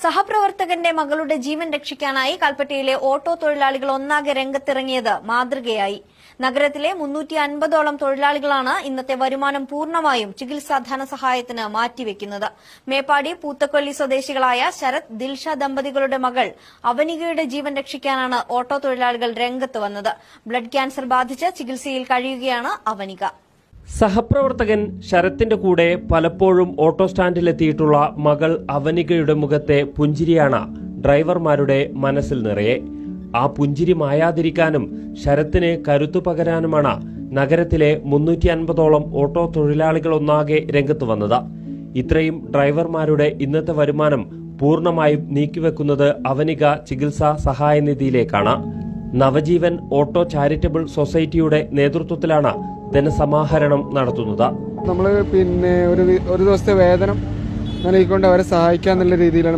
സഹപ്രവർത്തകന്റെ മകളുടെ ജീവൻ രക്ഷിക്കാനായി കൽപ്പറ്റയിലെ ഓട്ടോ തൊഴിലാളികൾ ഒന്നാകെ രംഗത്തിറങ്ങിയത് മാതൃകയായി. നഗരത്തിലെ 350ഓളം തൊഴിലാളികളാണ് ഇന്നത്തെ വരുമാനം പൂർണ്ണമായും ചികിത്സാ ധനസഹായത്തിന് മാറ്റിവെക്കുന്നത്. മേപ്പാടി പൂത്തക്കൊല്ലി സ്വദേശികളായ ശരത് ദിൽഷ ദമ്പതികളുടെ മകൾ അവനികയുടെ ജീവൻ രക്ഷിക്കാനാണ് ഓട്ടോ തൊഴിലാളികൾ രംഗത്ത് വന്നത്. ബ്ലഡ് ക്യാൻസർ ബാധിച്ച് ചികിത്സയിൽ കഴിയുകയാണ് അവനിക. സഹപ്രവർത്തകൻ ശരത്തിന്റെ കൂടെ പലപ്പോഴും ഓട്ടോ സ്റ്റാൻഡിലെത്തിയിട്ടുള്ള മകൾ അവനികയുടെ മുഖത്തെ പുഞ്ചിരിയാണ് ഡ്രൈവർമാരുടെ മനസ്സിൽ നിറയെ. ആ പുഞ്ചിരി മായാതിരിക്കാനും ശരത്തിന് കരുത്തു പകരാനുമാണ് നഗരത്തിലെ 350ഓളം ഓട്ടോ തൊഴിലാളികളൊന്നാകെ രംഗത്ത് വന്നത്. ഇത്രയും ഡ്രൈവർമാരുടെ ഇന്നത്തെ വരുമാനം പൂർണ്ണമായും നീക്കിവെക്കുന്നത് അവനിക ചികിത്സാ സഹായനിധിയിലേക്കാണ്. നവജീവൻ ഓട്ടോ ചാരിറ്റബിൾ സൊസൈറ്റിയുടെ നേതൃത്വത്തിലാണ് ധനസമാഹരണം നടത്തുന്നത്. നമ്മൾ ഒരു ദിവസത്തെ വേതനം നൽകിക്കൊണ്ട് അവരെ സഹായിക്കാന്നുള്ള രീതിയിലാണ്